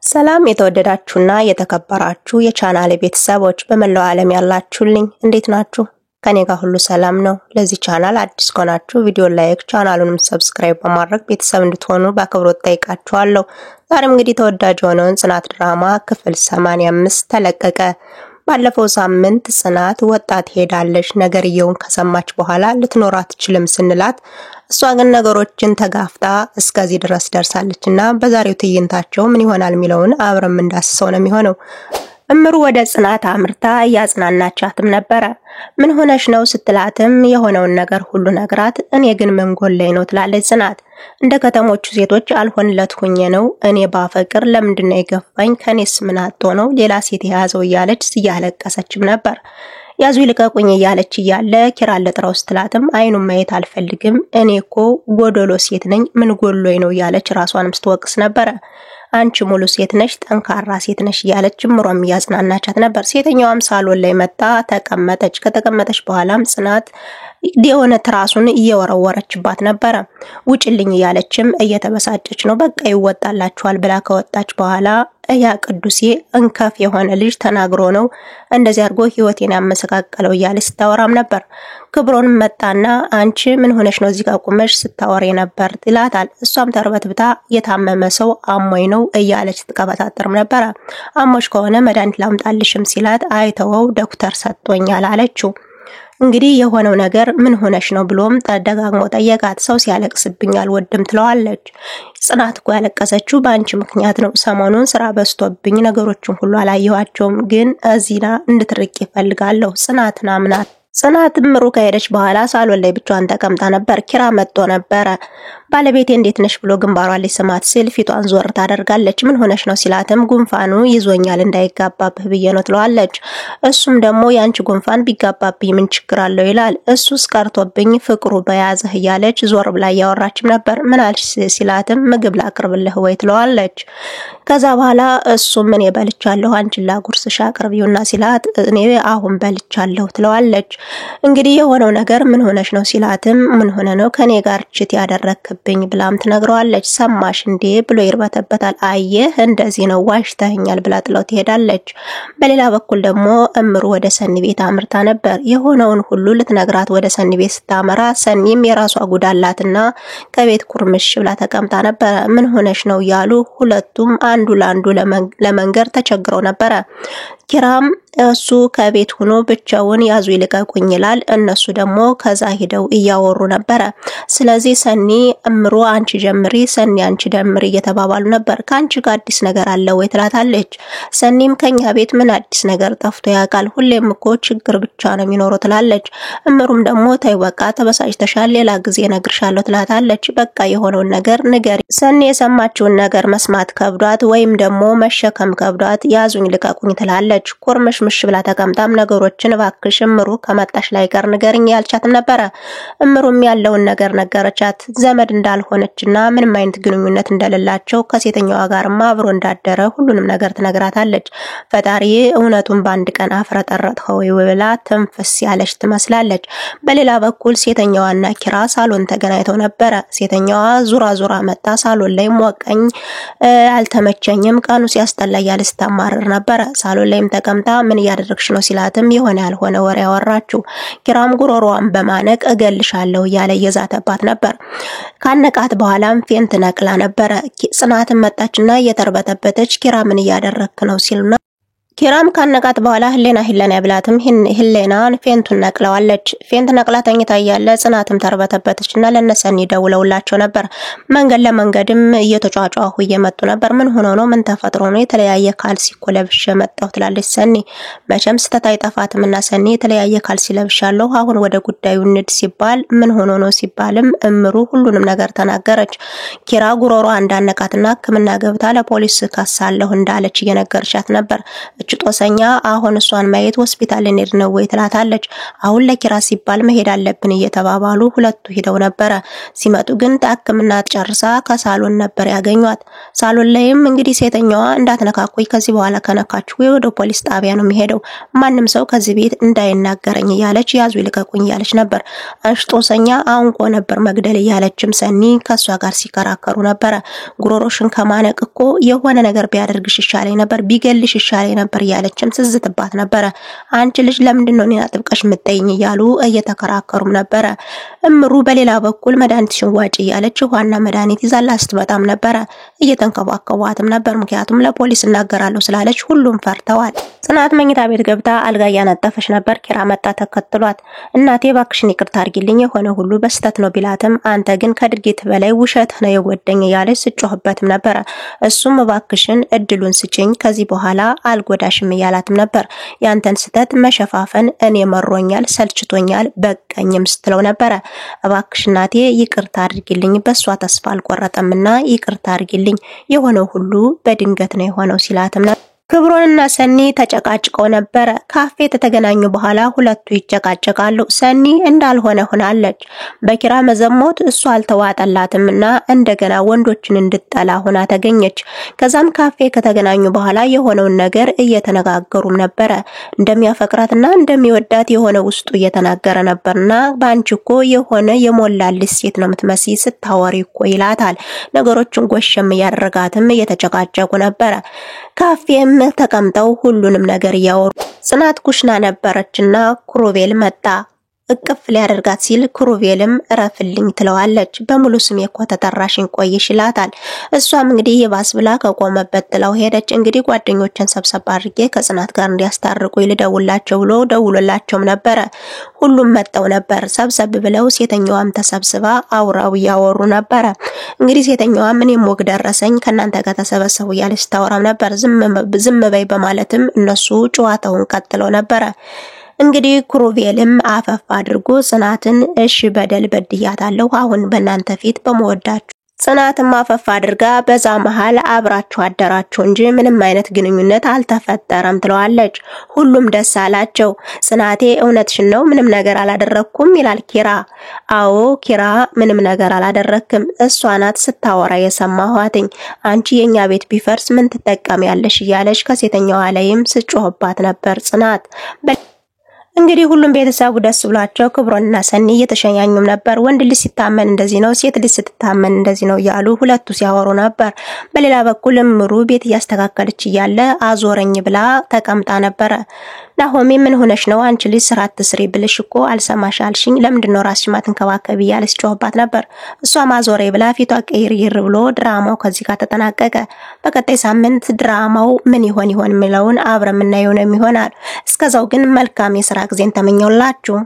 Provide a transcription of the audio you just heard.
ሰላም የተወደዳችሁና የተከበራችሁ የቻናሌ ቤተሰቦች በመላው ዓለም ያላችሁልኝ እንዴት ናችሁ? ከኔ ጋር ሁሉ ሰላም ነው። ለዚህ ቻናል አዲስ ከሆናችሁ ቪዲዮ ላይክ ቻናሉንም ሰብስክራይብ በማድረግ ቤተሰብ እንድትሆኑ በአክብሮት ጠይቃችኋለሁ። ዛሬም እንግዲህ ተወዳጅ የሆነውን ጽናት ድራማ ክፍል 85 ተለቀቀ። ባለፈው ሳምንት ጽናት ወጣት ሄዳለች ነገርየውን ከሰማች በኋላ ልትኖር አትችልም ስንላት እሷ ግን ነገሮችን ተጋፍጣ እስከዚህ ድረስ ደርሳለችና በዛሬው ትዕይንታቸው ምን ይሆናል የሚለውን አብረን እንዳስሰው ነው የሚሆነው። እምሩ ወደ ጽናት አምርታ ያጽናናቻትም ነበር። ምን ሆነሽ ነው ስትላትም የሆነውን ነገር ሁሉ ነግራት እኔ ግን ምን ጎለኝ ነው ትላለች ጽናት። እንደ ከተሞቹ ሴቶች አልሆንለት ሆኜ ነው እኔ ባፈቅር ለምንድነው የገፋኝ ከኔስ ምን አጥቶ ነው ሌላ ሴት ያዘው እያለች ሲያለቀሰችም ነበር። ያዙ ይልቀቁኝ እያለች እያለ ኪራ ለጥራው ስትላትም አይኑን ማየት አልፈልግም እኔኮ ጎዶሎ ሴት ነኝ ምን ጎሎኝ ነው እያለች ራሷንም ስትወቅስ ነበር። አንቺ ሙሉ ሴት ነሽ ጠንካራ ሴት ነሽ እያለች ምሮም ያጽናናቻት ነበር። ሴተኛዋም ሳሎን ላይ መጣ ተቀመጠች። ከተቀመጠች በኋላም ጽናት የሆነ ትራሱን እየወረወረችባት ነበር። ውጭልኝ እያለችም እየተበሳጨች ነው። በቃ ይወጣላችኋል ብላ ከወጣች በኋላ ያ ቅዱሴ እንከፍ የሆነ ልጅ ተናግሮ ነው እንደዚህ አርጎ ህይወቴን ያመሰቃቀለው እያለች ስታወራም ነበር። ክብሮን መጣና አንቺ ምን ሆነሽ ነው እዚህ ጋር ቆመሽ ስታወሪ ነበር ይላታል። እሷም ተርበትብታ የታመመ ሰው አሞይ ነው እያለች ትቀበጣጠርም ነበር። አሞሽ ከሆነ መድኃኒት ላምጣልሽም ሲላት አይተወው ዶክተር ሰጥቶኛል አለችው። እንግዲህ የሆነው ነገር ምን ሆነሽ ነው ብሎም ተደጋግሞ ጠየቃት። ሰው ሲያለቅስብኝ አልወድም ትለዋለች። ጽናት እኮ ያለቀሰችው በአንቺ ምክንያት ነው። ሰሞኑን ስራ በስቶብኝ ነገሮችን ሁሉ አላየዋቸውም ግን እዚህና እንድትርቂ ይፈልጋለሁ ጽናት ምሩ ከሄደች በኋላ ሳሎን ላይ ብቻዋን ተቀምጣ ነበር። ኪራ መጥቶ ነበር። ባለቤቴ እንዴት ነሽ ብሎ ግንባሯን ሊስማት ሲል ፊቷን ዞር ታደርጋለች። ምን ሆነሽ ነው ሲላትም ጉንፋኑ ይዞኛል እንዳይጋባብህ ብዬ ነው ትለዋለች። እሱም ደግሞ ያንቺ ጉንፋን ቢጋባብኝ ምን ችግር አለው ይላል። እሱስ ቀርቶብኝ ፍቅሩ በያዘህ እያለች ዞር ብላ ያወራችም ነበር። ምን አልሽ ሲላትም ምግብ ላቅርብልህ ወይ ትለዋለች። ከዛ በኋላ እሱም ምን ይበልቻለሁ አንቺን ላጉርስሽ አቅርቢውና ሲላት እኔ አሁን በልቻለሁ ትለዋለች። እንግዲህ የሆነው ነገር ምን ሆነሽ ነው ሲላትም ምን ሆነ ነው ከኔ ጋር ችት ያደረክብኝ ብላም ትነግረዋለች። ሰማሽ እንዴ ብሎ ይርበተበታል። አየህ እንደዚህ ነው ዋሽተኛል ብላ ጥለው ትሄዳለች። በሌላ በኩል ደግሞ እምሩ ወደ ሰኒ ቤት አምርታ ነበር። የሆነውን ሁሉ ልትነግራት ወደ ሰኒ ቤት ስታመራ ሰኒም የራሷ ጉዳላትና ከቤት ኩርምሽ ብላ ተቀምጣ ነበር። ምን ሆነሽ ነው ያሉ ሁለቱም አንዱ ላንዱ ለመንገር ተቸግረው ነበር። ኪራም እሱ ከቤት ሆኖ ብቻውን ያዙ ይልቀቁኝ ይላል። እነሱ ደግሞ ከዛ ሄደው እያወሩ ነበር። ስለዚህ ሰኒ እምሩ አንቺ ጀምሪ ሰኒ አንቺ ደምሪ እየተባባሉ ነበር። ካንቺ ጋር አዲስ ነገር አለ ወይ ትላታለች። ሰኒም ከኛ ቤት ምን አዲስ ነገር ጠፍቶ ያውቃል ሁሌም እኮ ችግር ብቻ ነው የሚኖረው ትላለች። እምሩም ደግሞ ተይ በቃ ተበሳጭተሻል ሌላ ጊዜ ነግርሻለሁ ትላታለች። በቃ የሆነውን ነገር ንገሪ። ሰኒ የሰማችውን ነገር መስማት ከብዷት ወይም ደግሞ መሸከም ከብዷት ያዙኝ ልቀቁኝ ትላለች። ኮርመሽ ምሽ ብላ ተቀምጣም ነገሮችን ባክሽ እምሩ ከመጣሽ ላይ ጋር ንገርኝ ያልቻትም ነበር። እምሩም ያለውን ነገር ነገረቻት። ዘመድ እንዳልሆነችና ምንም አይነት ግንኙነት እንደሌላቸው ከሴተኛዋ ጋርማ አብሮ እንዳደረ ሁሉንም ነገር ትነግራታለች። ፈጣሪ እውነቱን በአንድ ቀን አፍረጠረጥኸው ይብላ ተንፈስ ያለች ትመስላለች። በሌላ በኩል ሴተኛዋና ኪራ ሳሎን ተገናኝተው ነበር። ሴተኛዋ ዙራ መጣ ሳሎን ላይ ሞቀኝ አልተመቸኝም ቀኑ ሲያስጠላ ያለች ታማረር ነበር። ሳሎን ላይም ተቀምጣ ምን ያደረግሽ ነው ሲላትም የሆነ ያልሆነ ወሬ ያወራችው። ኪራም ጉሮሮዋን በማነቅ እገልሻለሁ ያለ የዛተባት ነበር። ካነቃት በኋላም ፌንት ነቅላ ነበር። ጽናትን መጣችና እየተርበተበተች ኪራ ምን ያደረክ ነው ሲልና ኪራም ካነቃት በኋላ ህሌና ያብላትም ህሌናን ፌንቱን ነቅለዋለች። ፌንት ነቅላ ተኝታ ያለ ጽናትም ተርበተበተችና ለነሰኒ ደውለውላቸው ነበር። መንገድ ለመንገድም እየተጫጫሁ እየመጡ ነበር። ምን ሆኖ ነው ምን ተፈጥሮ ነው የተለያየ ካልሲ ኮለብሽ መጣው ትላለች ሰኒ። መቼም ስተት አይጠፋትምና ሰኒ የተለያየ ካልሲ ለብሻለሁ አሁን ወደ ጉዳዩ ንድ ሲባል ምን ሆኖ ነው ሲባልም እምሩ ሁሉንም ነገር ተናገረች። ኪራ ጉሮሮ አንዳነቃትና ህክምና ገብታ ለፖሊስ ካሳለሁ እንዳለች እየነገረቻት ነበር። ይች ጦሰኛ አሁን እሷን ማየት ሆስፒታል እንሄድ ነው ወይ ትላታለች። አሁን ለኪራ ሲባል መሄድ አለብን እየተባባሉ ሁለቱ ሄደው ነበር። ሲመጡ ግን ታክምና ጨርሳ ከሳሎን ነበር ያገኟት። ሳሎን ላይም እንግዲህ ሴተኛዋ እንዳትነካኩኝ ከዚህ በኋላ ከነካችሁ ወደ ፖሊስ ጣቢያ ነው የሚሄደው፣ ማንም ሰው ከዚህ ቤት እንዳይናገረኝ እያለች ያዙ ይልቀቁኝ እያለች ነበር። አንቺ ጦሰኛ አንቆ ነበር መግደል እያለችም ሰኒ ከሷ ጋር ሲከራከሩ ነበር። ጉሮሮሽን ከማነቅ እኮ የሆነ ነገር ቢያደርግሽ ይሻለኝ ነበር፣ ቢገልሽ ይሻለኝ ነበር እያለችም ስዝትባት ነበር። አንቺ ልጅ ለምንድነው እኔን አጥብቀሽ ምትጠይኝ እያሉ እየተከራከሩም ነበር። እምሩ በሌላ በኩል መድኃኒትሽን ዋጪ እያለች ዋና መድኃኒት ይዛላት ስትመጣም ነበር። እየተንከባከቧትም ነበር፣ ምክንያቱም ለፖሊስ እናገራለሁ ስላለች ሁሉም ፈርተዋል። ጽናት መኝታ ቤት ገብታ አልጋ ያነጠፈች ነበር። ኪራ መጣ ተከትሏት። እናቴ ባክሽን ይቅርታ አድርጊልኝ የሆነ ሁሉ በስተት ነው ቢላትም አንተ ግን ከድርጊት በላይ ውሸት ነው የወደኝ እያለች ስጮህበትም ነበር። እሱም ባክሽን እድሉን ስጪኝ ከዚህ በኋላ አልጎዳሽም እያላትም ነበር። ያንተን ስተት መሸፋፈን እኔ መሮኛል፣ ሰልችቶኛል፣ በቀኝም ስትለው ነበር። ባክሽ እናቴ ይቅርታ አድርጊልኝ በሷ ተስፋ አልቆረጠምና ይቅርታ አድርጊልኝ የሆነው ሁሉ በድንገት ነው የሆነው ሲላትም ነበር። ክብሮንና ሰኒ ተጨቃጭቀው ነበር። ካፌ ተገናኙ በኋላ ሁለቱ ይጨቃጨቃሉ። ሰኒ እንዳልሆነ ሆናለች። በኪራ መዘሞት እሷ አልተዋጠላትምና እንደገና ወንዶችን እንድጠላ ሆና ተገኘች። ከዛም ካፌ ከተገናኙ በኋላ የሆነውን ነገር እየተነጋገሩም ነበር። እንደሚያፈቅራትና እንደሚወዳት የሆነ ውስጡ እየተናገረ ነበርና ባንቺ እኮ የሆነ የሞላልሽ ሴት ነው የምትመስይ ስታወሪ እኮ ይላታል። ነገሮችን ጎሸም ያደረጋትም እየተጨቃጨቁ ነበር። ካፌም ተቀምጠው ሁሉንም ነገር ያወሩ። ጽናት ኩሽና ነበረችና ክሩቤል መጣ። እቅፍ ሊያደርጋት ሲል ክሩቤልም እረፍልኝ ትለዋለች። በሙሉ ስም እኮ ተጠራሽኝ ቆይሽ ይላታል። እሷም እንግዲህ የባስ ብላ ከቆመበት ጥላው ሄደች። እንግዲህ ጓደኞችን ሰብሰብ አድርጌ ከጽናት ጋር እንዲያስታርቁ ይልደውላቸው ብሎ ደውሎላቸውም ነበር። ሁሉም መጣው ነበር። ሰብሰብ ብለው ሴተኛዋም ተሰብስባ አውራው ያወሩ ነበር። እንግዲህ ሴተኛዋም እኔም ወግ ደረሰኝ ከናንተ ጋር ተሰበሰቡ ያለች ታወራም ነበር። ዝም በይ በማለትም እነሱ ጨዋታውን ቀጥለው ነበር። እንግዲህ ክሩቤልም አፈፍ አድርጎ ጽናትን እሺ በደል በድያታለሁ አሁን በእናንተ ፊት በመወዳችሁ ጽናትም አፈፍ አድርጋ በዛ መሃል አብራችሁ አደራችሁ እንጂ ምንም አይነት ግንኙነት አልተፈጠረም ትለዋለች። ሁሉም ደስ አላቸው። ጽናቴ እውነትሽን ነው ምንም ነገር አላደረኩም ይላል ኪራ። አዎ ኪራ ምንም ነገር አላደረክም፣ እሷ ናት ስታወራ የሰማኋትኝ። አንቺ የኛ ቤት ቢፈርስ ምን ትጠቀሚያለሽ እያለች ከሴተኛዋ ላይም ስጮህባት ነበር ጽናት። እንግዲህ ሁሉም ቤተሰቡ ደስ ብሏቸው ክብሮንና ሰኒ እየተሸኛኙም ነበር። ወንድ ልጅ ሲታመን እንደዚህ ነው፣ ሴት ልጅ ስትታመን እንደዚህ ነው ያሉ ሁለቱ ሲያወሩ ነበር። በሌላ በኩል እምሩ ቤት እያስተካከለች እያለ አዞረኝ ብላ ተቀምጣ ነበር። ናሆሚ ምን ሆነሽ ነው አንቺ ልጅ ስራ አትስሪ ብልሽ እኮ አልሰማሽ አልሽኝ፣ ለምንድነው ራስሽ ማትንከባከቢ እያለች ጮህባት ነበር። እሷ ማዞሬ ብላ ፊቷ ቀይር ብሎ ድራማው ከዚህ ጋር ተጠናቀቀ። በቀጣይ ሳምንት ድራማው ምን ይሆን የሚለውን አብረን እናየው ነው የሚሆናል። እስከዛው ግን መልካም የስራ ጊዜን ተመኘውላችሁ።